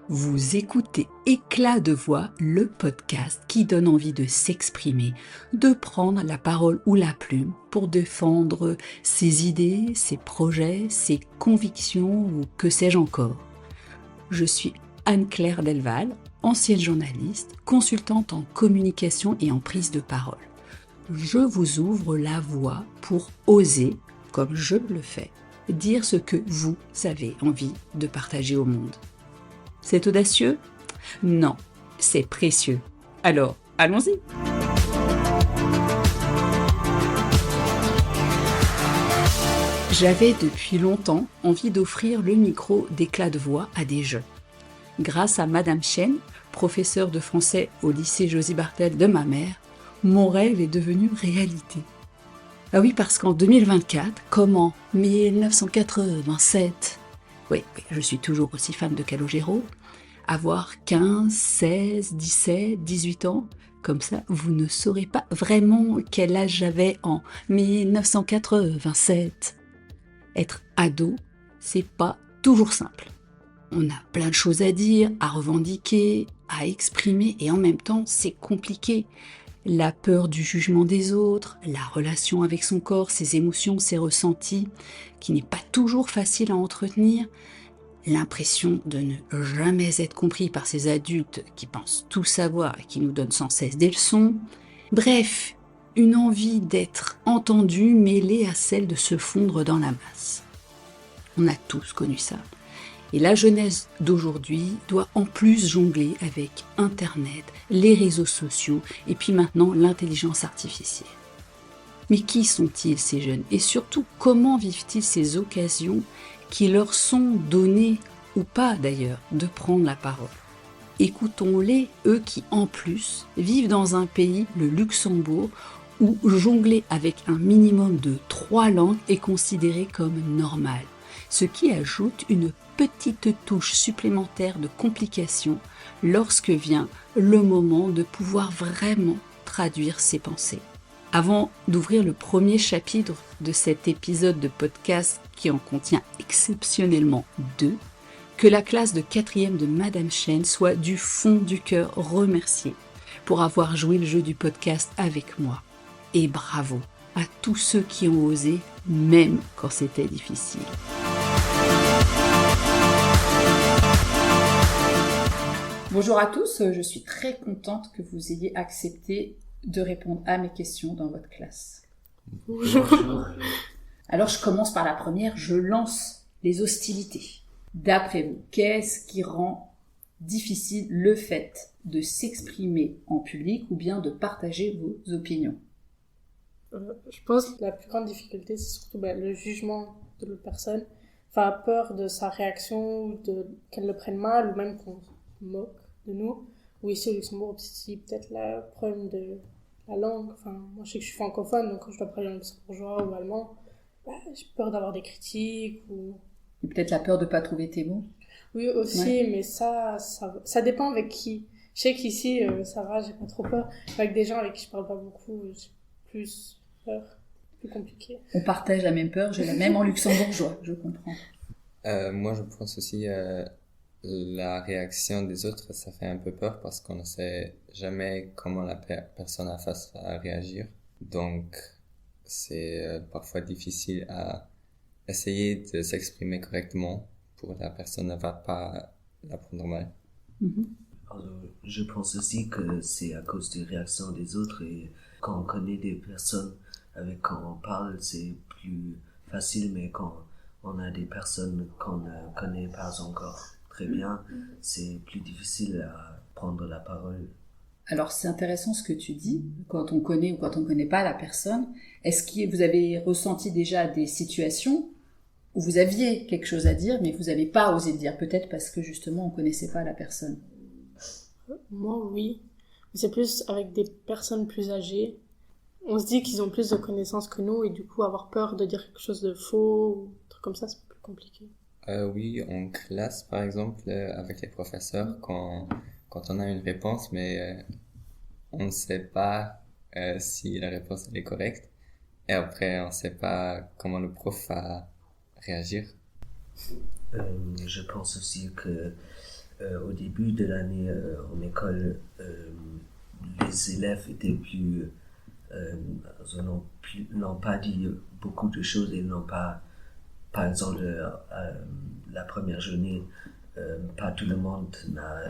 Vous écoutez Éclat de voix, le podcast qui donne envie de s'exprimer, de prendre la parole ou la plume pour défendre ses idées, ses projets, ses convictions ou que sais-je encore. Je suis Anne-Claire Delval, ancienne journaliste, consultante en communication et en prise de parole. Je vous ouvre la voie pour oser, comme je le fais, dire ce que vous avez envie de partager au monde. C'est audacieux? Non, c'est précieux. Alors, allons-y! J'avais depuis longtemps envie d'offrir le micro d'éclat de voix à des jeunes. Grâce à Madame Chen, professeure de français au lycée Josie Bartel de ma mère, mon rêve est devenu réalité. Ah oui, parce qu'en 2024, comme en 1987, oui, je suis toujours aussi fan de Calogero, avoir 15, 16, 17, 18 ans, comme ça, vous ne saurez pas vraiment quel âge j'avais en 1987. Être ado, c'est pas toujours simple. On a plein de choses à dire, à revendiquer, à exprimer, et en même temps, c'est compliqué. La peur du jugement des autres, la relation avec son corps, ses émotions, ses ressentis, qui n'est pas toujours facile à entretenir, l'impression de ne jamais être compris par ces adultes qui pensent tout savoir et qui nous donnent sans cesse des leçons. Bref, une envie d'être entendu mêlée à celle de se fondre dans la masse. On a tous connu ça. Et la jeunesse d'aujourd'hui doit en plus jongler avec Internet, les réseaux sociaux et puis maintenant l'intelligence artificielle. Mais qui sont-ils ces jeunes? Et surtout, comment vivent-ils ces occasions qui leur sont données, ou pas d'ailleurs, de prendre la parole? Écoutons-les, eux qui en plus vivent dans un pays, le Luxembourg, où jongler avec un minimum de 3 langues est considéré comme normal, ce qui ajoute une petite touche supplémentaire de complication lorsque vient le moment de pouvoir vraiment traduire ses pensées. Avant d'ouvrir le premier chapitre de cet épisode de podcast qui en contient exceptionnellement 2, que la classe de 4e de Madame Chen soit du fond du cœur remerciée pour avoir joué le jeu du podcast avec moi. Et bravo à tous ceux qui ont osé, même quand c'était difficile. Bonjour à tous, je suis très contente que vous ayez accepté de répondre à mes questions dans votre classe. Bonjour. Alors je commence par la première, je lance les hostilités. D'après vous, qu'est-ce qui rend difficile le fait de s'exprimer en public ou bien de partager vos opinions? Je pense que la plus grande difficulté, c'est surtout le jugement de l'autre personne. Enfin, peur de sa réaction, qu'elle le prenne mal, ou même qu'on se moque de nous. Ou ici au Luxembourg, c'est peut-être le problème de la langue. Enfin, moi je sais que je suis francophone, donc quand je dois parler en luxembourgeois ou allemand, j'ai peur d'avoir des critiques. Et peut-être la peur de ne pas trouver tes mots. Oui, aussi, ouais. Mais ça dépend avec qui. Je sais qu'ici, ça va, j'ai pas trop peur. Avec des gens avec qui je parle pas beaucoup, j'ai plus peur, plus compliqué. On partage la même peur, j'ai la même en luxembourgeois, je comprends. Moi, je pense aussi la réaction des autres, ça fait un peu peur parce qu'on ne sait jamais comment la personne en face va réagir. Donc, c'est parfois difficile à essayer de s'exprimer correctement pour la personne ne va pas la prendre mal. Mm-hmm. Alors, je pense aussi que c'est à cause des réactions des autres et quand on connaît des personnes avec qui on parle, c'est plus facile, mais quand on a des personnes qu'on ne connaît pas encore très bien, c'est plus difficile à prendre la parole. Alors c'est intéressant ce que tu dis, quand on connaît ou quand on ne connaît pas la personne. Est-ce que vous avez ressenti déjà des situations où vous aviez quelque chose à dire, mais vous n'avez pas osé le dire, peut-être parce que justement on ne connaissait pas la personne? Moi, oui. Mais c'est plus avec des personnes plus âgées. On se dit qu'ils ont plus de connaissances que nous et du coup avoir peur de dire quelque chose de faux ou un truc comme ça, c'est plus compliqué. Oui, en classe par exemple, avec les professeurs, quand on a une réponse, mais on ne sait pas si la réponse elle est correcte. Et après, on ne sait pas comment le prof va réagir. Je pense aussi que Au début de l'année en école, les élèves étaient n'ont pas dit beaucoup de choses et n'ont pas, par exemple, la première journée, pas tout le monde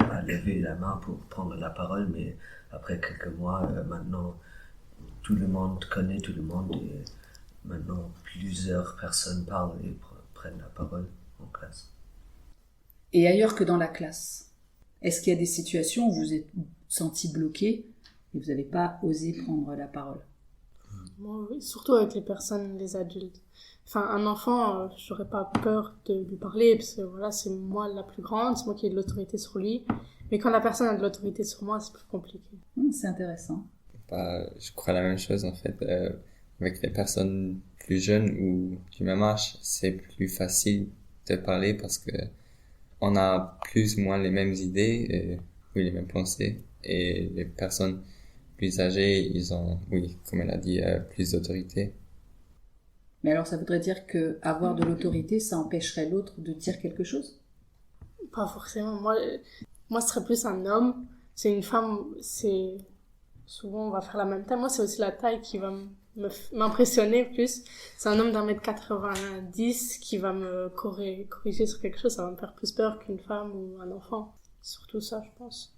a levé la main pour prendre la parole, mais après quelques mois, maintenant, tout le monde connaît tout le monde et maintenant plusieurs personnes parlent et prennent la parole en classe. Et ailleurs que dans la classe, est-ce qu'il y a des situations où vous êtes senti bloqué et vous n'avez pas osé prendre la parole? Moi, oui, surtout avec les personnes, les adultes. Enfin, un enfant, j'aurais pas peur de lui parler, parce que voilà, c'est moi la plus grande, c'est moi qui ai de l'autorité sur lui. Mais quand la personne a de l'autorité sur moi, c'est plus compliqué. C'est intéressant. Je crois la même chose en fait. Avec les personnes plus jeunes ou du même âge, c'est plus facile de parler parce que on a plus ou moins les mêmes idées, oui, les mêmes pensées. Et les personnes plus âgées, ils ont, oui, comme elle a dit, plus d'autorité. Mais alors, ça voudrait dire que avoir de l'autorité, ça empêcherait l'autre de dire quelque chose? Pas forcément. Moi, ce serait plus un homme. C'est une femme, c'est... Souvent, on va faire la même taille. Moi, c'est aussi la taille qui va m'impressionner plus. C'est un homme d'1m90 qui va me corriger sur quelque chose. Ça va me faire plus peur qu'une femme ou un enfant. Surtout ça, je pense.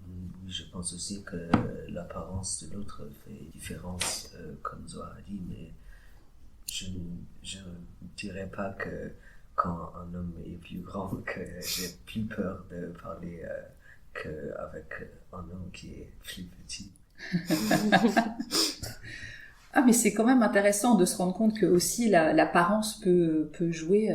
Oui, je pense aussi que l'apparence de l'autre fait différence, comme Zohar a dit, mais je ne dirais pas que quand un homme est plus grand, que j'ai plus peur de parler qu'avec un homme qui est plus petit. Ah, mais c'est quand même intéressant de se rendre compte que aussi l'apparence peut jouer.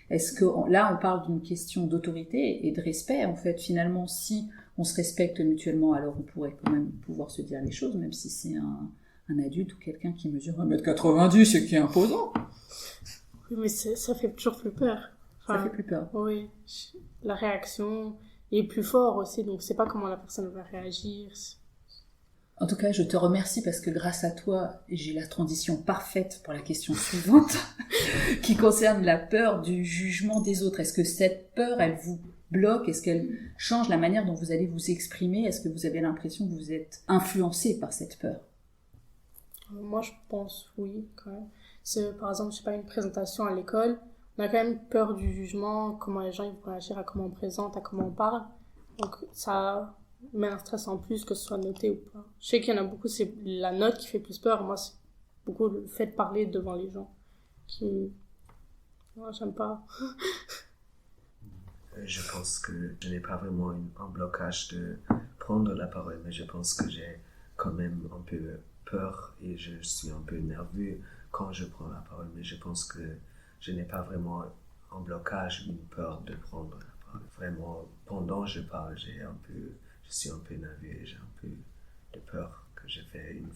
Est-ce que là, on parle d'une question d'autorité et de respect. En fait, finalement, si on se respecte mutuellement, alors on pourrait quand même pouvoir se dire les choses, même si c'est un adulte ou quelqu'un qui mesure 1m90 et qui est imposant. Oui, mais ça fait toujours plus peur. Enfin, ça fait plus peur. Oui, la réaction est plus forte aussi, donc c'est pas comment la personne va réagir. En tout cas, je te remercie parce que grâce à toi, j'ai la transition parfaite pour la question suivante qui concerne la peur du jugement des autres. Est-ce que cette peur, elle vous bloque? Est-ce qu'elle change la manière dont vous allez vous exprimer? Est-ce que vous avez l'impression que vous êtes influencé par cette peur? Moi, je pense oui, quand même. C'est, par exemple, je sais pas, une présentation à l'école. On a quand même peur du jugement, comment les gens ils vont réagir à comment on présente, à comment on parle. Donc, ça met un stress en plus, que ce soit noté ou pas. Je sais qu'il y en a beaucoup, c'est la note qui fait plus peur. Moi, c'est beaucoup le fait de parler devant les gens qui... Moi, j'aime pas. Je pense que je n'ai pas vraiment un blocage de prendre la parole, mais je pense que j'ai quand même un peu peur et je suis un peu nerveux quand je prends la parole, mais je pense que je n'ai pas vraiment un blocage ou une peur de prendre la parole. Vraiment, pendant que je parle, je suis un peu nerveux et j'ai un peu de peur que j'ai fait une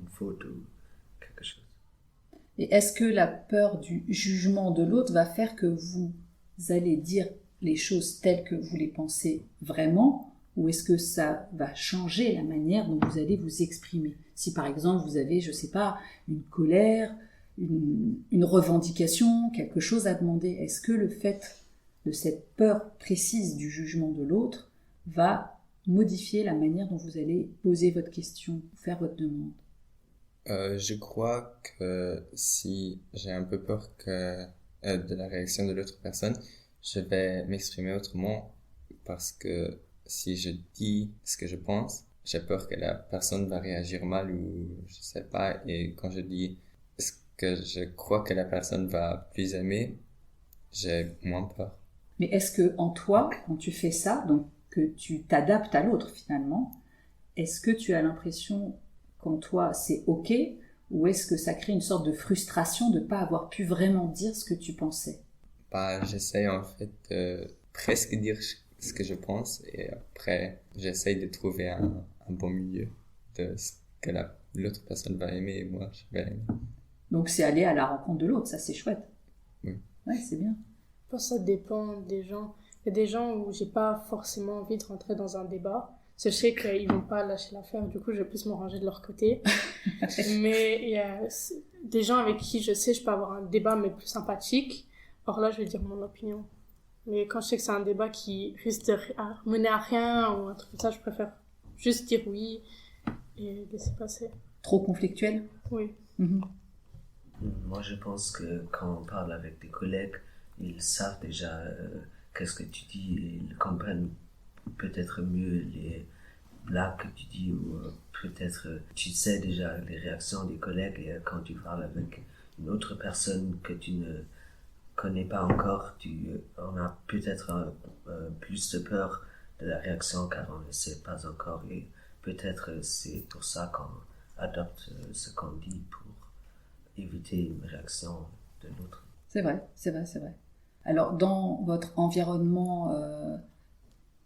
faute ou quelque chose. Et est-ce que la peur du jugement de l'autre va faire que vous allez dire les choses telles que vous les pensez vraiment, ou est-ce que ça va changer la manière dont vous allez vous exprimer? Si par exemple vous avez, je sais pas, une colère, une revendication, quelque chose à demander, est-ce que le fait de cette peur précise du jugement de l'autre va modifier la manière dont vous allez poser votre question, faire votre demande? Je crois que si j'ai un peu peur de la réaction de l'autre personne, je vais m'exprimer autrement parce que si je dis ce que je pense, j'ai peur que la personne va réagir mal ou je sais pas. Et quand je dis ce que je crois que la personne va plus aimer, j'ai moins peur. Mais est-ce que en toi, quand tu fais ça, donc que tu t'adaptes à l'autre finalement, est-ce que tu as l'impression qu'en toi c'est ok, ou est-ce que ça crée une sorte de frustration de ne pas avoir pu vraiment dire ce que tu pensais? J'essaie en fait de presque dire ce que je pense et après j'essaie de trouver un bon milieu de ce que l'autre personne va aimer et moi je vais aimer. Donc c'est aller à la rencontre de l'autre, ça c'est chouette. Oui. Ouais, c'est bien. Je pense que ça dépend des gens. Il y a des gens où j'ai pas forcément envie de rentrer dans un débat. Je sais qu'ils vont pas lâcher l'affaire, du coup je vais plus me ranger de leur côté. Mais il y a des gens avec qui je sais je peux avoir un débat mais plus sympathique. Or là je vais dire mon opinion. Mais quand je sais que c'est un débat qui risque de mener à rien ou un truc comme ça, je préfère juste dire oui et laisser passer. Trop conflictuel? Oui. Mhm. Moi, je pense que quand on parle avec des collègues, ils savent déjà qu'est-ce que tu dis et ils comprennent peut-être mieux les blagues que tu dis ou peut-être tu sais déjà les réactions des collègues et quand tu parles avec une autre personne que tu ne connais pas encore, on a peut-être plus de peur de la réaction car on ne sait pas encore et peut-être c'est pour ça qu'on adopte ce qu'on dit pour éviter une réaction de l'autre. C'est vrai. Alors, dans votre environnement,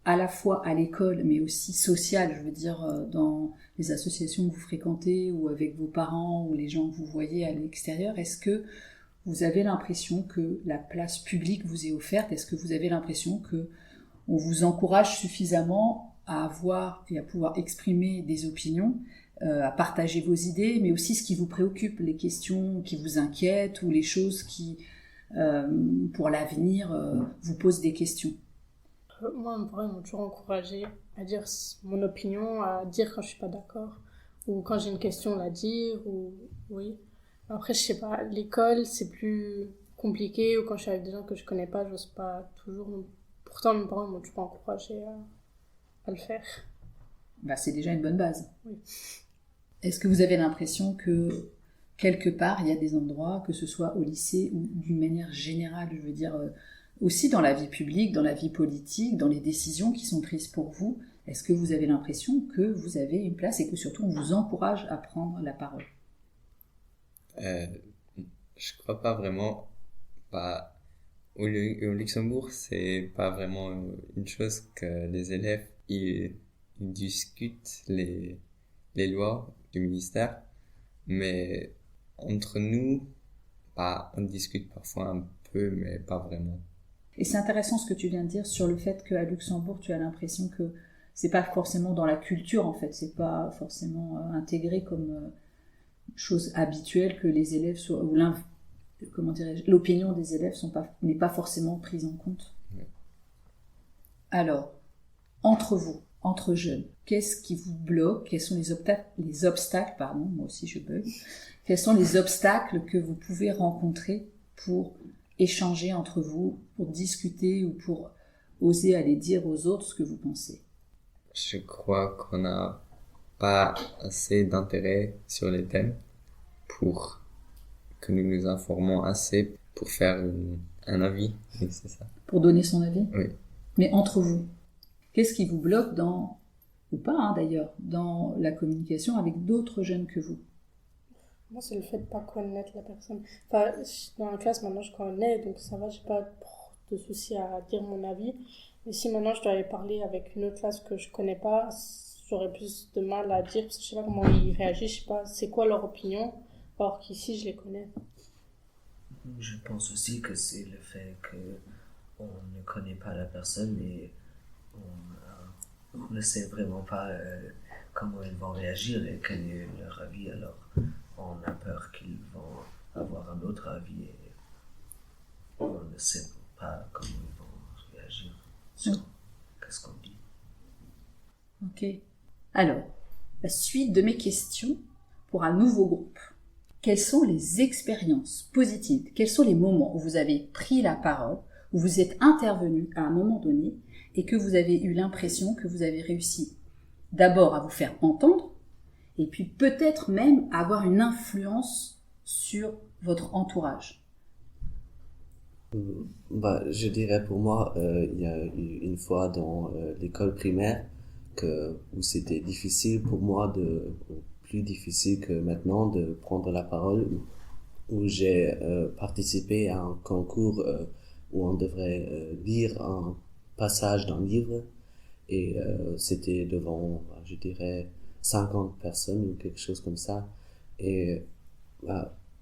à la fois à l'école, mais aussi social, je veux dire, dans les associations que vous fréquentez ou avec vos parents ou les gens que vous voyez à l'extérieur, est-ce que vous avez l'impression que la place publique vous est offerte? Est-ce que vous avez l'impression que on vous encourage suffisamment à avoir et à pouvoir exprimer des opinions, à partager vos idées, mais aussi ce qui vous préoccupe, les questions qui vous inquiètent ou les choses qui, pour l'avenir, vous posent des questions? Moi, mes parents ils m'ont toujours encouragée à dire mon opinion, à dire quand je suis pas d'accord, ou quand j'ai une question, la dire, ou oui. Après, je sais pas, l'école, c'est plus compliqué, ou quand je suis avec des gens que je connais pas, j'ose pas toujours. Pourtant, mes parents ils m'ont toujours encouragée à le faire. Bah, c'est déjà une bonne base. Oui. Est-ce que vous avez l'impression que quelque part, il y a des endroits, que ce soit au lycée ou d'une manière générale, je veux dire, aussi dans la vie publique, dans la vie politique, dans les décisions qui sont prises pour vous, est-ce que vous avez l'impression que vous avez une place et que surtout on vous encourage à prendre la parole? Je crois pas vraiment. Pas au Luxembourg, c'est pas vraiment une chose que les élèves ils discutent les lois du ministère, mais entre nous, on discute parfois un peu, mais pas vraiment. Et c'est intéressant ce que tu viens de dire sur le fait qu'à Luxembourg, tu as l'impression que c'est pas forcément dans la culture, en fait, c'est pas forcément intégré comme chose habituelle que les élèves soient, ou comment dirais-je, l'opinion des élèves n'est pas forcément prise en compte. Oui. Alors, entre vous, entre jeunes, qu'est-ce qui vous bloque? Quels sont les obstacles, pardon, moi aussi je bug. Quels sont les obstacles que vous pouvez rencontrer pour échanger entre vous, pour discuter ou pour oser aller dire aux autres ce que vous pensez? Je crois qu'on n'a pas assez d'intérêt sur les thèmes pour que nous nous informons assez pour faire un avis. Oui, c'est ça. Pour donner son avis? Oui. Mais entre vous, qu'est-ce qui vous bloque ou pas d'ailleurs, dans la communication avec d'autres jeunes que vous? Moi, c'est le fait de pas connaître la personne. Enfin, dans la classe, maintenant, je connais, donc ça va, j'ai pas de souci à dire mon avis. Mais si maintenant, je dois aller parler avec une autre classe que je connais pas, j'aurais plus de mal à dire, parce que je sais pas comment ils réagissent, je sais pas c'est quoi leur opinion, alors qu'ici, je les connais. Je pense aussi que c'est le fait que on ne connaît pas la personne et on ne sait vraiment pas comment ils vont réagir et quel est leur avis, alors on a peur qu'ils vont avoir un autre avis et on ne sait pas comment ils vont réagir sur qu'est-ce qu'on dit. Ok. Alors, la suite de mes questions pour un nouveau groupe. Quelles sont les expériences positives? Quels sont les moments où vous avez pris la parole, où vous êtes intervenu à un moment donné et que vous avez eu l'impression que vous avez réussi d'abord à vous faire entendre et puis peut-être même à avoir une influence sur votre entourage? Je dirais pour moi, il y a eu une fois dans l'école primaire où c'était difficile pour moi plus difficile que maintenant de prendre la parole, où j'ai participé à un concours où on devrait lire un passage d'un livre et c'était devant, je dirais, 50 personnes ou quelque chose comme ça. Et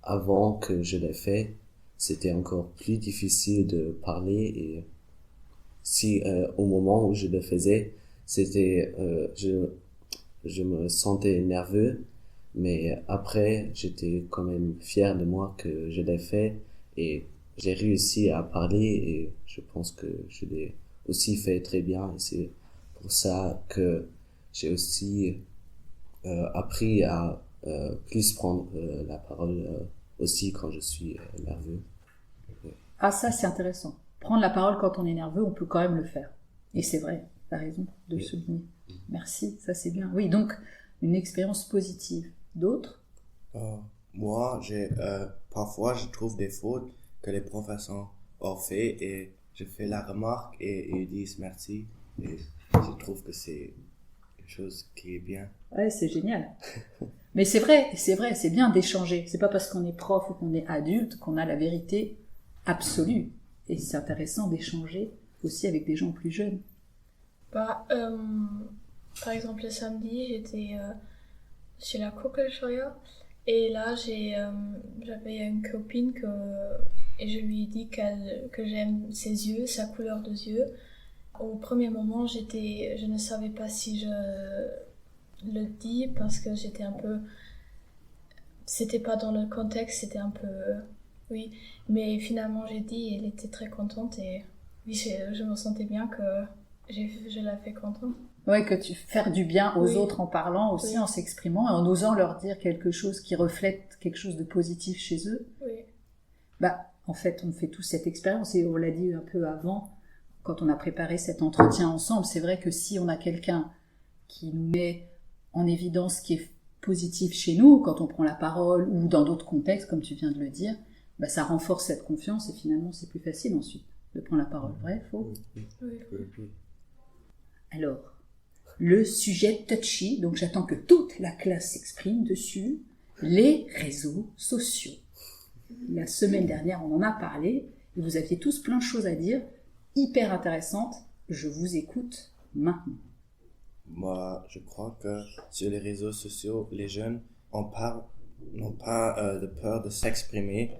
avant que je l'ai fait, c'était encore plus difficile de parler et si au moment où je le faisais, c'était je me sentais nerveux, mais après j'étais quand même fier de moi que je l'ai fait et j'ai réussi à parler et je pense que je l'ai aussi fait très bien et c'est pour ça que j'ai aussi appris à plus prendre la parole aussi quand je suis nerveux. Ah, ça, c'est intéressant. Prendre la parole quand on est nerveux, on peut quand même le faire. Et c'est vrai, t'as raison de le souligner. Merci, ça c'est bien. Oui, donc, une expérience positive. D'autres? Moi, parfois, je trouve des fautes que les professeurs ont fait et je fais la remarque et ils disent merci. Et je trouve que c'est quelque chose qui est bien. Ouais, c'est génial. Mais c'est bien d'échanger. C'est pas parce qu'on est prof ou qu'on est adulte qu'on a la vérité absolue. Et c'est intéressant d'échanger aussi avec des gens plus jeunes. Par exemple, le samedi, j'étais chez la Kugelscheuer et là, j'avais une copine et je lui ai dit que j'aime ses yeux, sa couleur de yeux. Au premier moment, je ne savais pas si je le dis parce que j'étais un peu... C'était pas dans le contexte, c'était un peu... Oui, mais finalement j'ai dit et elle était très contente et oui, je me sentais bien que je la fais contente. Ouais, que tu faire du bien aux Oui. autres en parlant aussi, Oui. en s'exprimant et en osant leur dire quelque chose qui reflète quelque chose de positif chez eux. Oui. Bah, en fait, on fait tous cette expérience et on l'a dit un peu avant, quand on a préparé cet entretien ensemble, c'est vrai que si on a quelqu'un qui nous met en évidence ce qui est positif chez nous, quand on prend la parole ou dans d'autres contextes, comme tu viens de le dire, bah, ça renforce cette confiance et finalement c'est plus facile ensuite de prendre la parole. Vrai, faux? Oui. Alors, le sujet touchy, donc j'attends que toute la classe s'exprime dessus, les réseaux sociaux. La semaine dernière, on en a parlé, et vous aviez tous plein de choses à dire, hyper intéressantes. Je vous écoute maintenant. Moi, je crois que sur les réseaux sociaux, les jeunes n'ont pas de peur de s'exprimer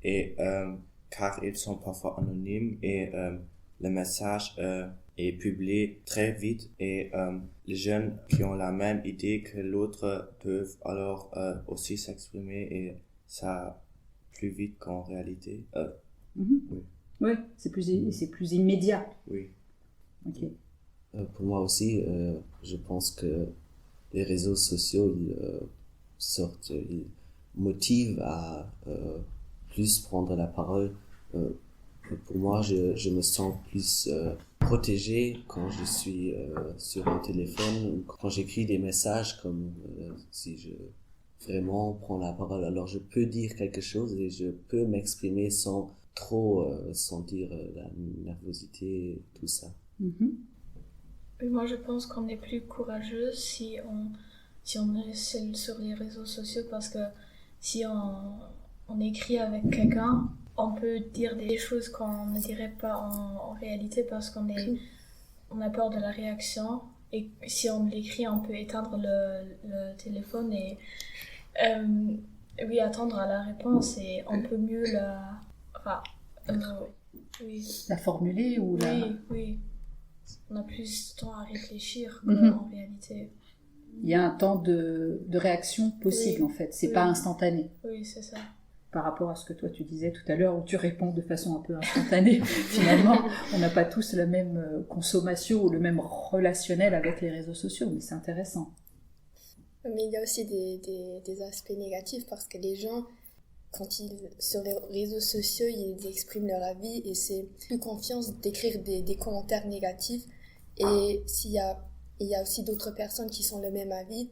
et car ils sont parfois anonymes et le message est publié très vite et les jeunes qui ont la même idée que l'autre peuvent alors aussi s'exprimer et ça plus vite qu'en réalité. Oui. Oui, c'est plus immédiat. Oui. Ok. Pour moi aussi, je pense que les réseaux sociaux, ils motivent à plus prendre la parole. Pour moi, je me sens plus protégé quand je suis sur mon téléphone, ou quand j'écris des messages, comme si je vraiment prends la parole. Alors je peux dire quelque chose et je peux m'exprimer sans trop sentir la nervosité, tout ça. Mhm. Et moi, je pense qu'on est plus courageux si on est sur les réseaux sociaux parce que si on écrit avec quelqu'un, on peut dire des choses qu'on ne dirait pas en réalité parce qu'on a peur de la réaction. Et si on l'écrit, on peut éteindre le téléphone et oui, attendre à la réponse et on peut mieux oui. La formuler ou la... Oui. On a plus de temps à réfléchir Mhm. qu'en réalité. Il y a un temps de réaction possible Oui. en fait, c'est Oui. pas instantané. Oui, c'est ça. Par rapport à ce que toi tu disais tout à l'heure, où tu réponds de façon un peu instantanée. Finalement, on n'a pas tous la même consommation ou le même relationnel avec les réseaux sociaux, mais c'est intéressant. Mais il y a aussi des aspects négatifs parce que les gens, sur les réseaux sociaux, ils expriment leur avis et c'est plus confiance d'écrire des commentaires négatifs. Et il y a aussi d'autres personnes qui sont le même avis.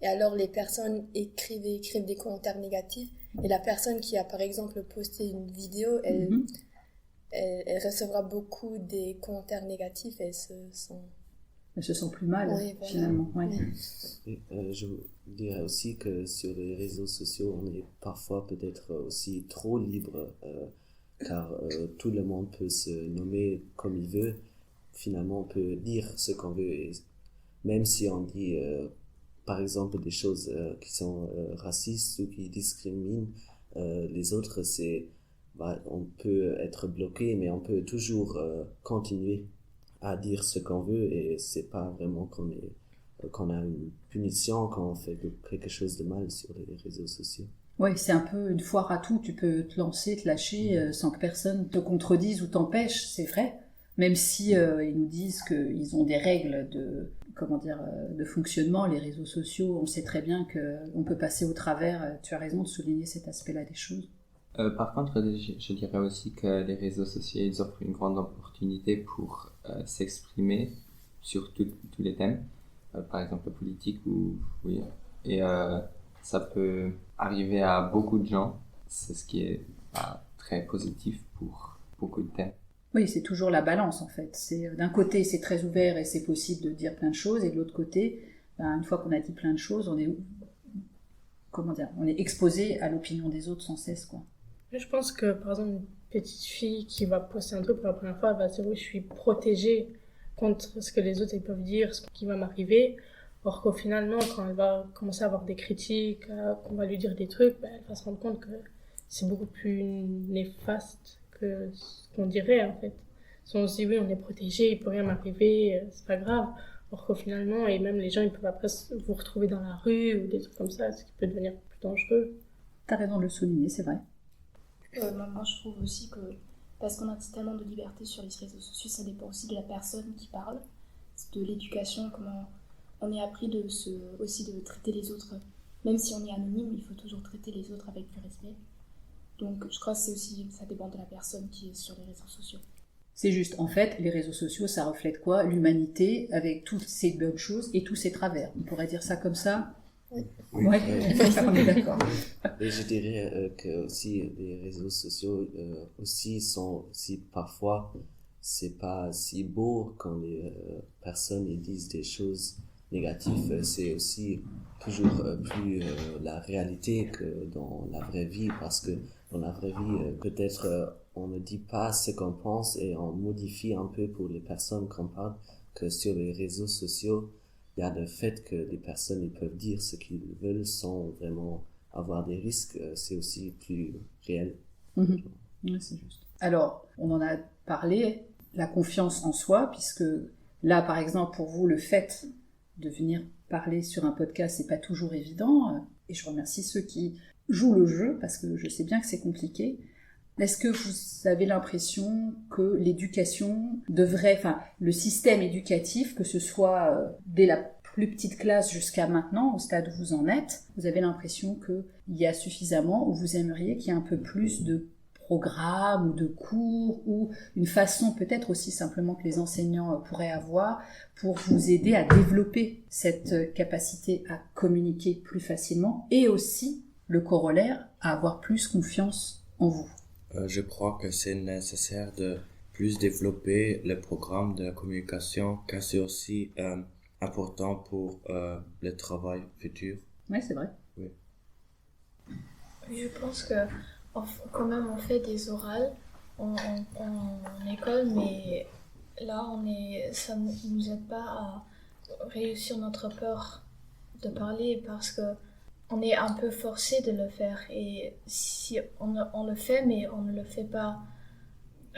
Et alors les personnes écrivent des commentaires négatifs. Et la personne qui a par exemple posté une vidéo, elle recevra beaucoup des commentaires négatifs et Elles se sentent plus mal, Oui, voilà. finalement. Ouais. Oui. Et je dirais aussi que sur les réseaux sociaux, on est parfois peut-être aussi trop libre, car tout le monde peut se nommer comme il veut. Finalement, on peut dire ce qu'on veut. Et même si on dit, par exemple, des choses qui sont racistes ou qui discriminent les autres, on peut être bloqué, mais on peut toujours continuer à dire ce qu'on veut et c'est pas vraiment qu'on a une punition quand on fait quelque chose de mal sur les réseaux sociaux. Oui, c'est un peu une foire à tout. Tu peux te lancer, te lâcher sans que personne te contredise ou t'empêche, c'est vrai. Même si ils nous disent qu'ils ont des règles de fonctionnement, les réseaux sociaux, on sait très bien qu'on peut passer au travers. Tu as raison de souligner cet aspect-là des choses. Par contre, je dirais aussi que les réseaux sociaux, ils offrent une grande opportunité pour s'exprimer sur tous les thèmes, par exemple politique oui, et ça peut arriver à beaucoup de gens. C'est ce qui est très positif pour beaucoup de thèmes. Oui, c'est toujours la balance en fait. D'un côté, c'est très ouvert et c'est possible de dire plein de choses, et de l'autre côté, une fois qu'on a dit plein de choses, on est exposé à l'opinion des autres sans cesse, quoi. Je pense que, par exemple, une petite fille qui va poster un truc pour la première fois, elle va dire oui, je suis protégée contre ce que les autres ils peuvent dire, ce qui va m'arriver. Or qu'au final, quand elle va commencer à avoir des critiques, qu'on va lui dire des trucs, elle va se rendre compte que c'est beaucoup plus néfaste que ce qu'on dirait, en fait. Si on se dit oui, on est protégé, il peut rien m'arriver, c'est pas grave. Or qu'au final, et même les gens, ils peuvent après vous retrouver dans la rue ou des trucs comme ça, ce qui peut devenir plus dangereux. T'as raison de le souligner, c'est vrai. Moi, je trouve aussi que parce qu'on a tellement de liberté sur les réseaux sociaux, ça dépend aussi de la personne qui parle, de l'éducation, comment on est appris aussi de traiter les autres. Même si on est anonyme, il faut toujours traiter les autres avec du respect. Donc je crois que ça dépend de la personne qui est sur les réseaux sociaux. C'est juste, en fait, les réseaux sociaux, ça reflète quoi? L'humanité avec toutes ses bonnes choses et tous ses travers. On pourrait dire ça comme ça? Oui. Ouais. On est d'accord. Et je dirais que aussi les réseaux sociaux aussi sont aussi parfois c'est pas si beau quand les personnes ils disent des choses négatives. C'est aussi toujours plus la réalité que dans la vraie vie, parce que dans la vraie vie peut-être on ne dit pas ce qu'on pense et on modifie un peu pour les personnes qu'on parle, que sur les réseaux sociaux il y a le fait que les personnes ils peuvent dire ce qu'ils veulent sans vraiment avoir des risques, c'est aussi plus réel. Oui, c'est juste. Alors, on en a parlé, la confiance en soi, puisque là, par exemple, pour vous, le fait de venir parler sur un podcast, c'est pas toujours évident, et je remercie ceux qui jouent le jeu, parce que je sais bien que c'est compliqué. Est-ce que vous avez l'impression que l'éducation le système éducatif, que ce soit dès la plus petite classe jusqu'à maintenant, au stade où vous en êtes, vous avez l'impression qu'il y a suffisamment, ou vous aimeriez qu'il y ait un peu plus de programmes ou de cours, ou une façon peut-être aussi simplement que les enseignants pourraient avoir pour vous aider à développer cette capacité à communiquer plus facilement, et aussi, le corollaire, à avoir plus confiance en vous? Je crois que c'est nécessaire de plus développer le programme de la communication, car c'est aussi important pour le travail futur. Oui, c'est vrai. Oui. Je pense que quand même on fait des orales en école, mais là ça ne nous aide pas à réussir notre peur de parler, parce que on est un peu forcé de le faire, et si on le fait mais on ne le fait pas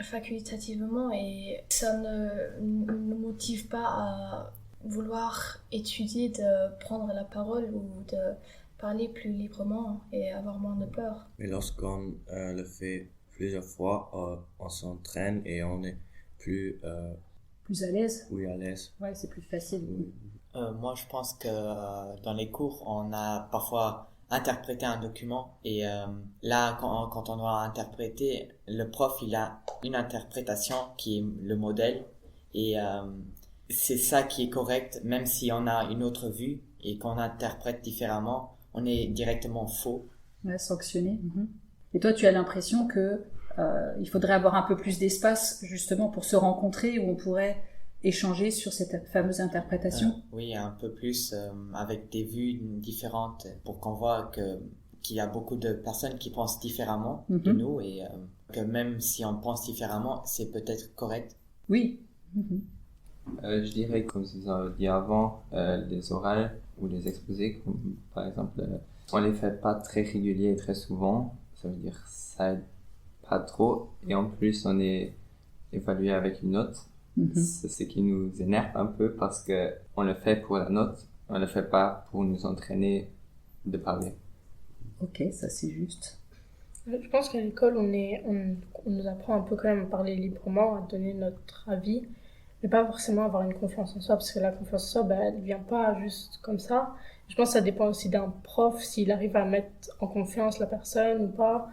facultativement, et ça ne nous motive pas à vouloir étudier, de prendre la parole ou de parler plus librement et avoir moins de peur. Mais lorsqu'on le fait plusieurs fois, on s'entraîne et on est plus à l'aise. Oui, à l'aise. Ouais, c'est plus facile. Oui. Moi, je pense que dans les cours, on a parfois interprété un document, et là, quand on doit interpréter, le prof, il a une interprétation qui est le modèle, et c'est ça qui est correct, même si on a une autre vue et qu'on interprète différemment, on est directement faux. Ouais, sanctionné. Et toi, tu as l'impression que il faudrait avoir un peu plus d'espace justement pour se rencontrer, où on pourrait échanger sur cette fameuse interprétation? Oui, un peu plus avec des vues différentes, pour qu'on voit qu'il y a beaucoup de personnes qui pensent différemment de nous, et que même si on pense différemment, c'est peut-être correct. Oui. Je dirais, comme je vous ai dit avant, les orales ou les exposés, comme par exemple, on les fait pas très réguliers et très souvent, ça veut dire ça aide pas trop, et en plus on est évalué avec une note. C'est ce qui nous énerve un peu, parce que on le fait pour la note, on le fait pas pour nous entraîner de parler. Ok, ça c'est juste. Je pense qu'à l'école, on nous apprend un peu quand même à parler librement, à donner notre avis, mais pas forcément avoir une confiance en soi, parce que la confiance en soi, elle vient pas juste comme ça. Je pense que ça dépend aussi d'un prof, s'il arrive à mettre en confiance la personne ou pas.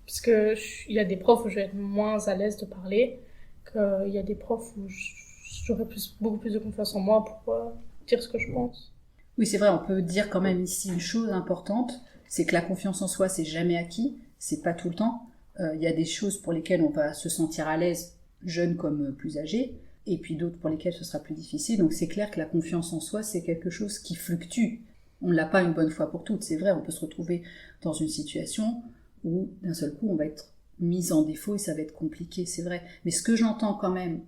Parce que il y a des profs où je vais être moins à l'aise de parler, qu'il y a des profs où j'aurais beaucoup plus de confiance en moi pour dire ce que je pense. Oui, c'est vrai, on peut dire quand même ici une chose importante, c'est que la confiance en soi, c'est jamais acquis, c'est pas tout le temps. Il y a des choses pour lesquelles on va se sentir à l'aise, jeune comme plus âgé, et puis d'autres pour lesquelles ce sera plus difficile. Donc c'est clair que la confiance en soi, c'est quelque chose qui fluctue. On l'a pas une bonne fois pour toutes, c'est vrai, on peut se retrouver dans une situation où d'un seul coup on va être mis en défaut et ça va être compliqué, c'est vrai. Mais ce que j'entends quand même,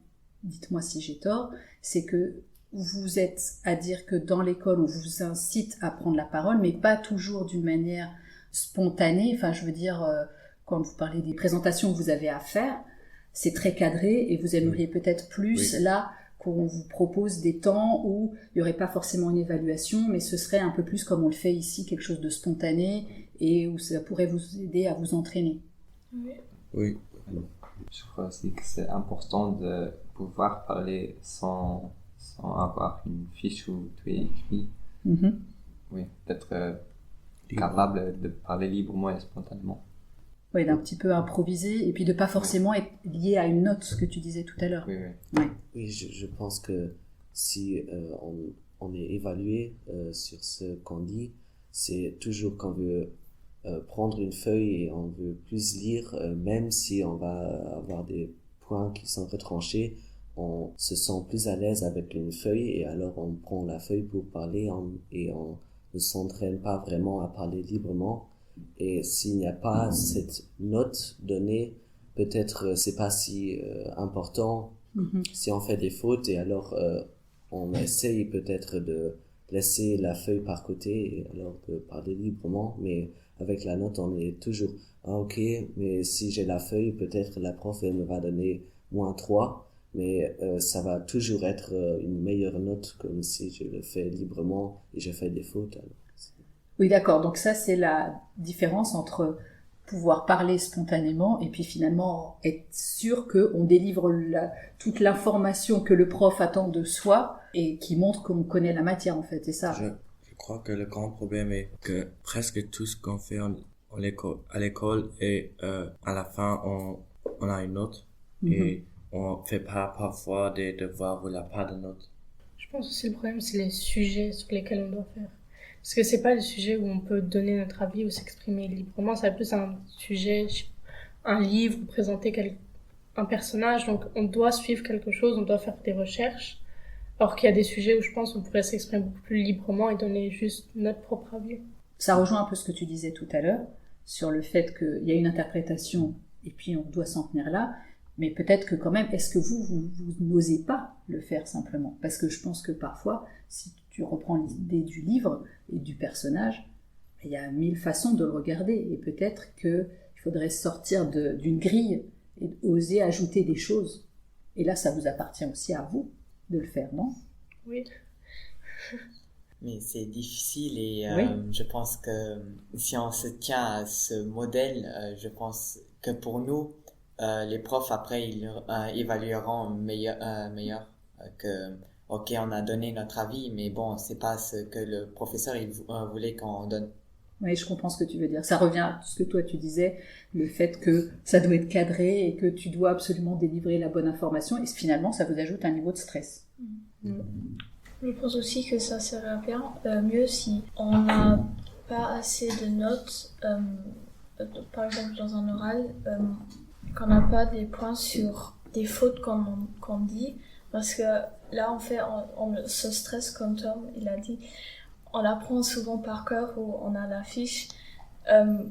dites-moi si j'ai tort, c'est que vous êtes à dire que dans l'école on vous incite à prendre la parole, mais pas toujours d'une manière spontanée. Enfin, je veux dire, quand vous parlez des présentations que vous avez à faire, c'est très cadré et vous aimeriez peut-être plus là qu'on vous propose des temps où il n'y aurait pas forcément une évaluation, mais ce serait un peu plus comme on le fait ici, quelque chose de spontané et où ça pourrait vous aider à vous entraîner. Oui. Je crois aussi que c'est important de pouvoir parler sans avoir une fiche où tout est écrit. Oui, d'être capable de parler librement et spontanément. Oui, d'un petit peu improviser et puis de pas forcément être lié à une note, ce que tu disais tout à l'heure. Oui, je pense que si on est évalué sur ce qu'on dit, c'est toujours qu'on veut prendre une feuille et on veut plus lire, même si on va avoir des points qui sont retranchés, on se sent plus à l'aise avec une feuille et alors on prend la feuille pour parler et on ne s'entraîne pas vraiment à parler librement. Et s'il n'y a pas cette note donnée, peut-être c'est pas si important si on fait des fautes et alors on essaye peut-être de laisser la feuille par côté et alors de parler librement, mais avec la note on est toujours ok, mais si j'ai la feuille peut-être la prof elle me va donner -3, mais ça va toujours être une meilleure note comme si je le fais librement et je fais des fautes alors. Oui, d'accord. Donc ça, c'est la différence entre pouvoir parler spontanément et puis finalement être sûr qu'on délivre toute l'information que le prof attend de soi et qui montre qu'on connaît la matière, en fait. C'est ça. Je crois que le grand problème est que presque tout ce qu'on fait à l'école et à la fin, on a une note et on fait pas parfois des devoirs où il n'y a pas de note. Je pense aussi le problème, c'est les sujets sur lesquels on doit faire. Parce que c'est pas le sujet où on peut donner notre avis ou s'exprimer librement, c'est plus un sujet, un livre, présenter un personnage, donc on doit suivre quelque chose, on doit faire des recherches, alors qu'il y a des sujets où je pense qu'on pourrait s'exprimer beaucoup plus librement et donner juste notre propre avis. Ça rejoint un peu ce que tu disais tout à l'heure, sur le fait qu'il y a une interprétation et puis on doit s'en tenir là, mais peut-être que quand même, est-ce que vous n'osez pas le faire simplement? Parce que je pense que parfois, si tu reprends l'idée du livre et du personnage, il y a 1000 façons de le regarder et peut-être qu'il faudrait sortir d'une grille et oser ajouter des choses. Et là, ça vous appartient aussi à vous de le faire, non? Oui. Mais c'est difficile et Oui. je pense que si on se tient à ce modèle, je pense que pour nous, les profs après ils évalueront meilleur que ok, on a donné notre avis, mais bon, c'est pas ce que le professeur il voulait qu'on donne. Oui, je comprends ce que tu veux dire. Ça revient à ce que toi tu disais, le fait que ça doit être cadré et que tu dois absolument délivrer la bonne information et finalement ça vous ajoute un niveau de stress. Je pense aussi que ça serait bien mieux si on n'a pas assez de notes, par exemple dans un oral, qu'on n'a pas des points sur des fautes qu'on dit, parce que là en fait on se stresse comme Tom il a dit, on apprend souvent par cœur où on a la fiche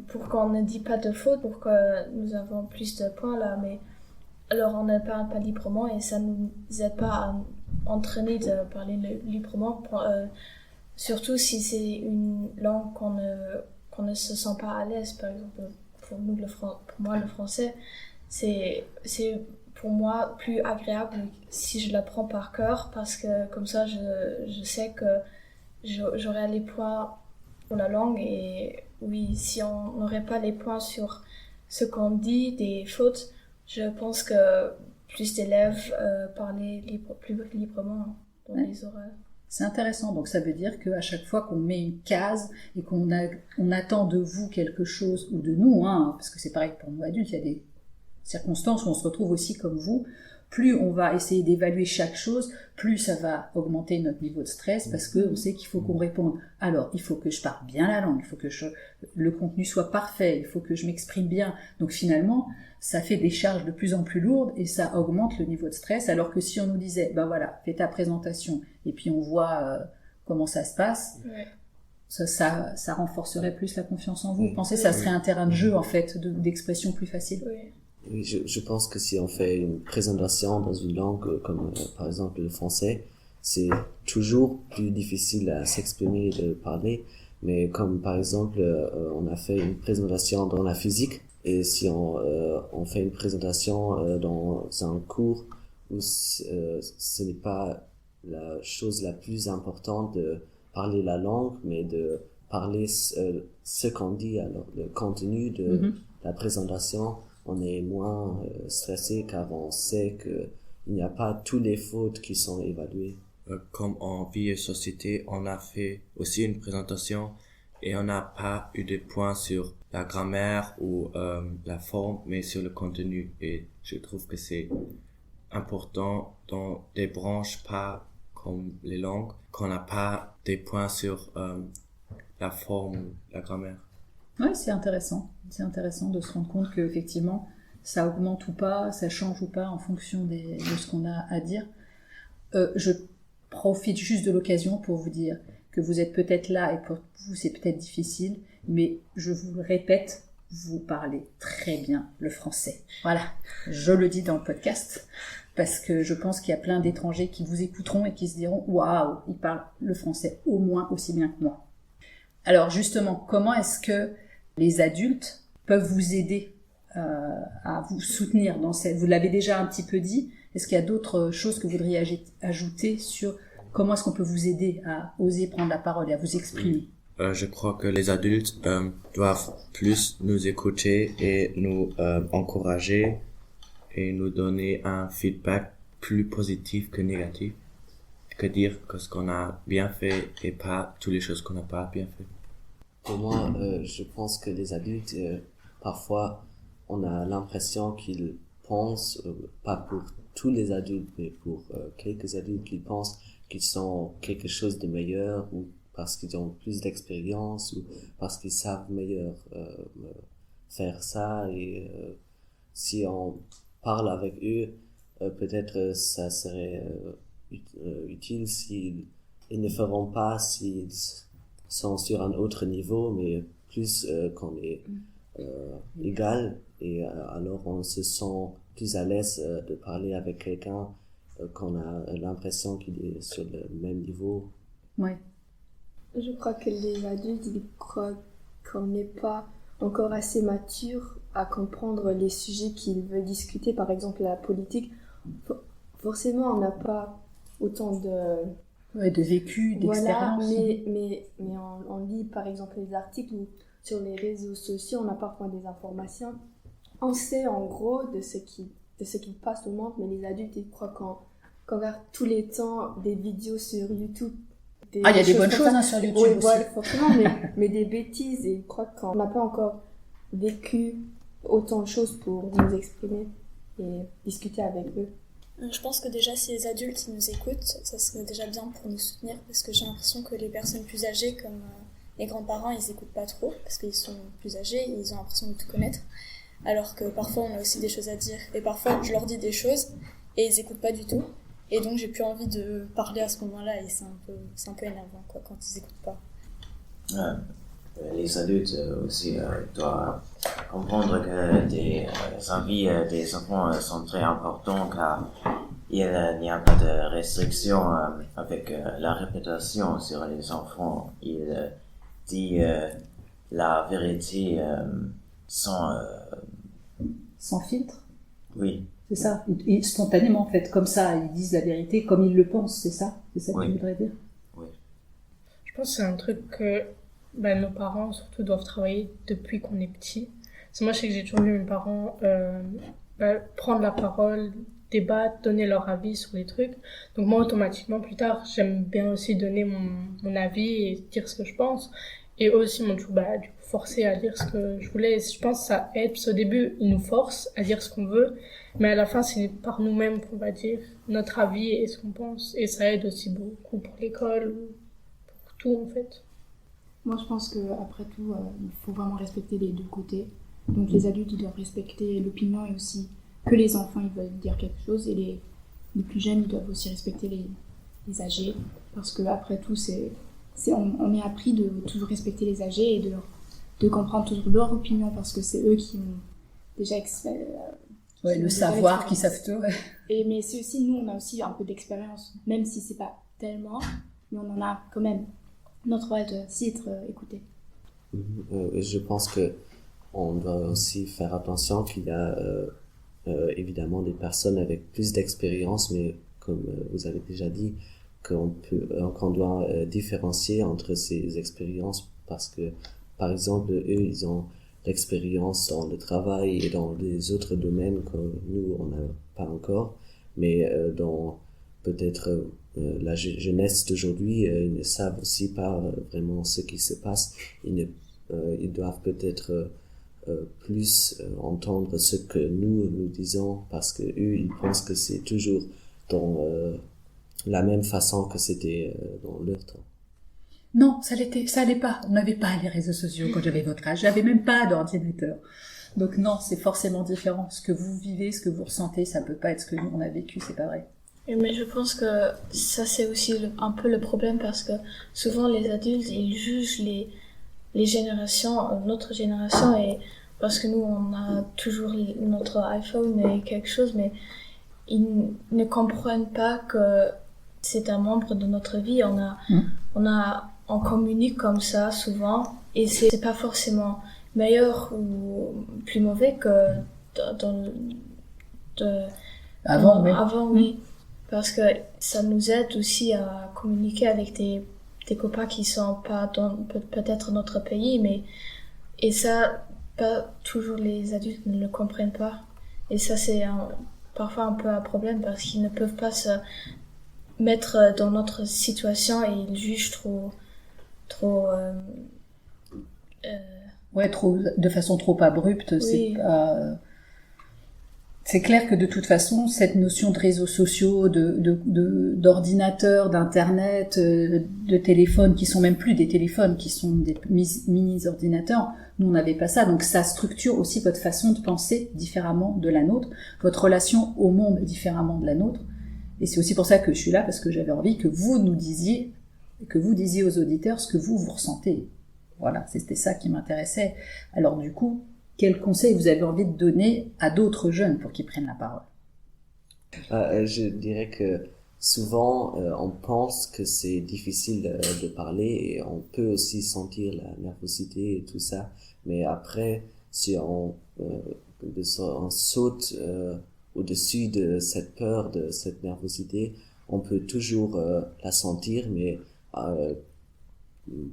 pour qu'on ne dit pas de fautes, pour que nous avons plus de points là, mais alors on ne parle pas librement et ça ne nous aide pas à entraîner de parler librement, surtout si c'est une langue qu'on ne se sent pas à l'aise. Par exemple pour moi le français c'est pour moi plus agréable si je l'apprends par cœur, parce que comme ça je sais que j'aurai les points pour la langue et oui, si on n'aurait pas les points sur ce qu'on dit, des fautes, je pense que plus d'élèves parlaient plus librement dans les orales. C'est intéressant, donc ça veut dire qu'à chaque fois qu'on met une case et qu'on attend de vous quelque chose, ou de nous, parce que c'est pareil pour nous adultes, il y a des circonstances où on se retrouve aussi comme vous, plus on va essayer d'évaluer chaque chose, plus ça va augmenter notre niveau de stress, parce qu'on sait qu'il faut qu'on réponde. Alors, il faut que je parle bien la langue, il faut que le contenu soit parfait, il faut que je m'exprime bien. Donc finalement, ça fait des charges de plus en plus lourdes et ça augmente le niveau de stress, alors que si on nous disait, ben voilà, fais ta présentation, et puis on voit comment ça se passe, ça renforcerait plus la confiance en vous. Vous pensez que ça serait un terrain de jeu, en fait, d'expression plus facile? Oui, je pense que si on fait une présentation dans une langue comme par exemple le français, c'est toujours plus difficile à s'exprimer et de parler. Mais comme par exemple on a fait une présentation dans la physique, et si on fait une présentation dans un cours où ce n'est pas la chose la plus importante de parler la langue, mais de parler ce qu'on dit, alors le contenu de la présentation, on est moins stressé car on sait qu'il n'y a pas tous les fautes qui sont évaluées. Comme en vie et société, on a fait aussi une présentation et on n'a pas eu de points sur la grammaire ou la forme, mais sur le contenu. Et je trouve que c'est important dans des branches pas comme les langues, qu'on n'a pas des points sur la forme, la grammaire. Oui, c'est intéressant. C'est intéressant de se rendre compte qu'effectivement, ça augmente ou pas, ça change ou pas en fonction de ce qu'on a à dire. Je profite juste de l'occasion pour vous dire que vous êtes peut-être là et pour vous c'est peut-être difficile, mais je vous le répète, vous parlez très bien le français. Voilà, je le dis dans le podcast, parce que je pense qu'il y a plein d'étrangers qui vous écouteront et qui se diront « Waouh, il parle le français au moins aussi bien que moi ». Alors justement, comment est-ce que les adultes peuvent vous aider à vous soutenir dans cette... Vous l'avez déjà un petit peu dit, est-ce qu'il y a d'autres choses que vous voudriez ajouter sur comment est-ce qu'on peut vous aider à oser prendre la parole et à vous exprimer? Je crois que les adultes doivent plus nous écouter et nous encourager et nous donner un feedback plus positif que négatif, que dire que ce qu'on a bien fait et pas toutes les choses qu'on n'a pas bien fait. Pour moi, je pense que les adultes, parfois, on a l'impression qu'ils pensent, pas pour tous les adultes, mais pour quelques adultes, qu'ils pensent qu'ils sont quelque chose de meilleur, ou parce qu'ils ont plus d'expérience, ou parce qu'ils savent mieux faire ça, et si on parle avec eux, peut-être ça serait utile s'ils ne feront pas, s'ils sont sur un autre niveau, mais plus qu'on est égal, et alors on se sent plus à l'aise de parler avec quelqu'un qu'on a l'impression qu'il est sur le même niveau. Ouais. Je crois que les adultes, ils croient qu'on n'est pas encore assez mature à comprendre les sujets qu'ils veulent discuter, par exemple la politique. Forcément, on n'a pas autant de vécu, d'expérience. Voilà, mais on lit par exemple les articles ou sur les réseaux sociaux, on a parfois des informations. On sait en gros de ce qui passe au monde, mais les adultes, ils croient qu'on regarde tous les temps des vidéos sur YouTube. Il y a des bonnes choses sur YouTube aussi. Voilà, forcément, mais des bêtises, et ils croient qu'on n'a pas encore vécu autant de choses pour nous exprimer et discuter avec eux. Je pense que déjà, si les adultes nous écoutent, ça serait déjà bien pour nous soutenir, parce que j'ai l'impression que les personnes plus âgées, comme les grands-parents, ils écoutent pas trop, parce qu'ils sont plus âgés, ils ont l'impression de tout connaître, alors que parfois on a aussi des choses à dire, et parfois je leur dis des choses, et ils écoutent pas du tout, et donc j'ai plus envie de parler à ce moment-là, et c'est un peu énervant, quoi, quand ils écoutent pas. Les adultes aussi doivent comprendre que des envies des enfants sont très importantes, car il n'y a pas de restriction avec la répétition sur les enfants. Il dit la vérité sans filtre. Oui. C'est ça. Et spontanément, en fait, comme ça, ils disent la vérité comme ils le pensent, c'est ça? C'est ça que oui. tu voudrais dire? Oui. Je pense que c'est un truc que nos parents surtout doivent travailler depuis qu'on est petit. Parce que moi, je sais que j'ai toujours vu mes parents prendre la parole, débattre, donner leur avis sur les trucs. Donc moi, automatiquement, plus tard, j'aime bien aussi donner mon avis et dire ce que je pense. Et eux aussi m'ont toujours du coup, forcé à dire ce que je voulais. Et je pense que ça aide, parce qu'au début, ils nous forcent à dire ce qu'on veut, mais à la fin, c'est par nous-mêmes qu'on va dire notre avis et ce qu'on pense. Et ça aide aussi beaucoup pour l'école, pour tout en fait. Moi, je pense qu'après tout, il faut vraiment respecter les deux côtés. Donc les adultes, ils doivent respecter l'opinion et aussi que les enfants, ils veulent dire quelque chose. Et les plus jeunes, ils doivent aussi respecter les âgés. Parce qu'après tout, on est appris de toujours respecter les âgés et de comprendre toujours leur opinion parce que c'est eux qui ont déjà le savoir, qui savent tout. Mais c'est aussi, nous, on a aussi un peu d'expérience, même si c'est pas tellement, mais on en a quand même. Notre rôle doit aussi être écouté. Je pense que on doit aussi faire attention qu'il y a évidemment des personnes avec plus d'expérience, mais comme vous avez déjà dit, qu'on doit différencier entre ces expériences parce que, par exemple, eux, ils ont l'expérience dans le travail et dans les autres domaines que nous, on n'a pas encore, mais dans peut-être la jeunesse d'aujourd'hui, ils ne savent aussi pas vraiment ce qui se passe. Ils doivent peut-être plus entendre ce que nous disons parce que eux, ils pensent que c'est toujours dans la même façon que c'était dans leur temps. Non, ça allait pas. On n'avait pas les réseaux sociaux quand j'avais votre âge. J'avais même pas d'ordinateur. Donc non, c'est forcément différent. Ce que vous vivez, ce que vous ressentez, ça peut pas être ce que nous on a vécu, c'est pas vrai. Mais je pense que ça c'est aussi un peu le problème parce que souvent les adultes ils jugent les générations, notre génération, et parce que nous on a toujours notre iPhone et quelque chose, mais ils ne comprennent pas que c'est un membre de notre vie. On communique comme ça souvent et c'est pas forcément meilleur ou plus mauvais que avant, oui. Parce que ça nous aide aussi à communiquer avec des copains qui sont pas dans peut-être notre pays, et ça, pas toujours les adultes ne le comprennent pas. Et ça, c'est parfois un peu un problème parce qu'ils ne peuvent pas se mettre dans notre situation et ils jugent trop de façon trop abrupte. Oui. C'est clair que de toute façon, cette notion de réseaux sociaux, d'ordinateur, d'internet, de téléphone, qui sont même plus des téléphones, qui sont des mini-ordinateurs, nous on n'avait pas ça. Donc ça structure aussi votre façon de penser différemment de la nôtre, votre relation au monde différemment de la nôtre. Et c'est aussi pour ça que je suis là, parce que j'avais envie que vous disiez aux auditeurs ce que vous ressentez. Voilà, c'était ça qui m'intéressait. Alors du coup, quels conseils vous avez envie de donner à d'autres jeunes pour qu'ils prennent la parole ? Je dirais que souvent, on pense que c'est difficile de parler et on peut aussi sentir la nervosité et tout ça. Mais après, si on saute au-dessus de cette peur, de cette nervosité, on peut toujours la sentir, mais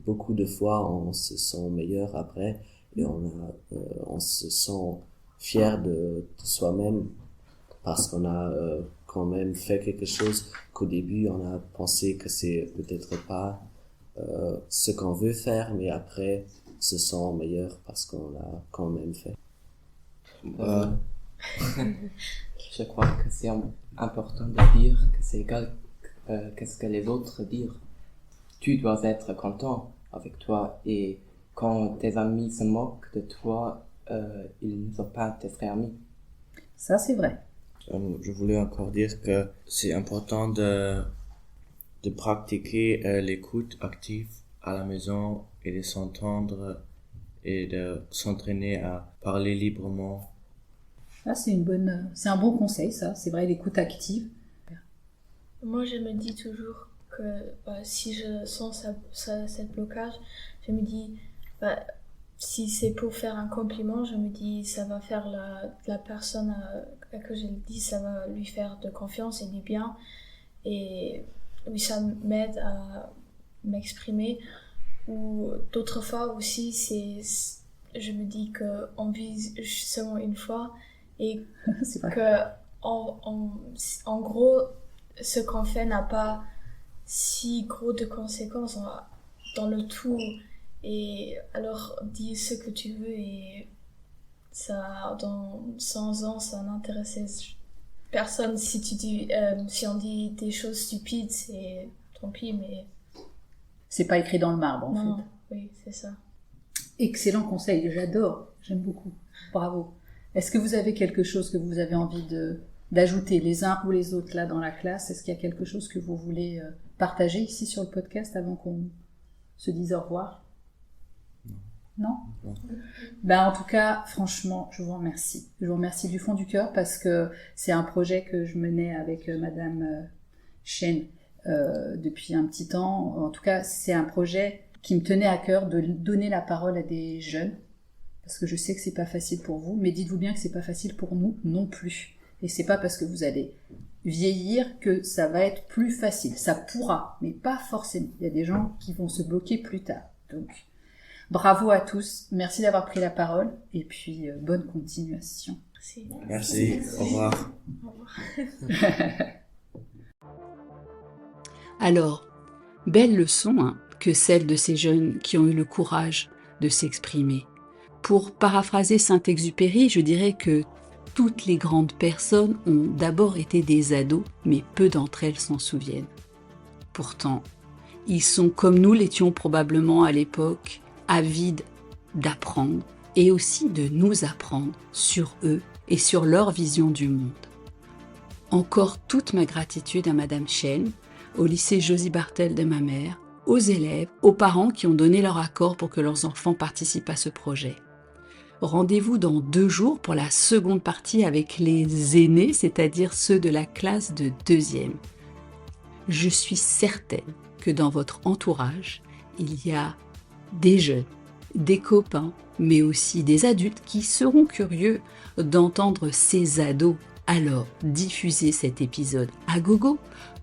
beaucoup de fois, on se sent meilleur après. Et on se sent fier de soi-même parce qu'on a quand même fait quelque chose qu'au début on a pensé que c'est peut-être pas ce qu'on veut faire, mais après se sent meilleur parce qu'on l'a quand même fait. Je crois que c'est important de dire que c'est égal qu'est-ce que les autres disent. Tu dois être content avec toi, et quand tes amis se moquent de toi, ils ne sont pas tes vrais amis. Ça, c'est vrai. Je voulais encore dire que c'est important de pratiquer l'écoute active à la maison et de s'entendre et de s'entraîner à parler librement. Ah, c'est un bon conseil, ça. C'est vrai, l'écoute active. Moi, je me dis toujours que si je sens cette blocage, je me dis... si c'est pour faire un compliment, je me dis ça va faire la personne à que je le dis, ça va lui faire de confiance et du bien, et oui, ça m'aide à m'exprimer. Ou d'autres fois aussi, je me dis qu'on vit seulement une fois et que en gros, ce qu'on fait n'a pas si gros de conséquences dans le tout. Et alors, dis ce que tu veux et ça, dans 100 ans, ça n'intéresse personne. Si on dit des choses stupides, c'est tant pis, mais... C'est pas écrit dans le marbre, en fait. Non, oui, c'est ça. Excellent conseil, j'adore, j'aime beaucoup. Bravo. Est-ce que vous avez quelque chose que vous avez envie d'ajouter les uns ou les autres là dans la classe? Est-ce qu'il y a quelque chose que vous voulez partager ici sur le podcast avant qu'on se dise au revoir? Non. Ben, en tout cas, franchement, je vous remercie. Je vous remercie du fond du cœur parce que c'est un projet que je menais avec Madame Chen depuis un petit temps. En tout cas, c'est un projet qui me tenait à cœur de donner la parole à des jeunes parce que je sais que c'est pas facile pour vous, mais dites-vous bien que c'est pas facile pour nous non plus. Et c'est pas parce que vous allez vieillir que ça va être plus facile. Ça pourra, mais pas forcément. Il y a des gens qui vont se bloquer plus tard. Donc, bravo à tous. Merci d'avoir pris la parole. Et puis, bonne continuation. Merci. Merci. Au revoir. Au revoir. Alors, belle leçon que celle de ces jeunes qui ont eu le courage de s'exprimer. Pour paraphraser Saint-Exupéry, je dirais que toutes les grandes personnes ont d'abord été des ados, mais peu d'entre elles s'en souviennent. Pourtant, ils sont comme nous l'étions probablement à l'époque, avides d'apprendre et aussi de nous apprendre sur eux et sur leur vision du monde. Encore toute ma gratitude à Madame Chen, au lycée Josie Bartel de ma mère, aux élèves, aux parents qui ont donné leur accord pour que leurs enfants participent à ce projet. Rendez-vous dans 2 jours pour la seconde partie avec les aînés, c'est-à-dire ceux de la classe de 2e. Je suis certaine que dans votre entourage, il y a des jeunes, des copains, mais aussi des adultes qui seront curieux d'entendre ces ados. Alors, diffusez cet épisode à gogo.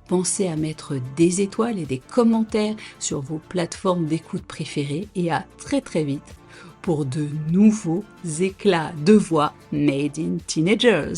Pensez à mettre des étoiles et des commentaires sur vos plateformes d'écoute préférées et à très très vite pour de nouveaux éclats de voix made in teenagers.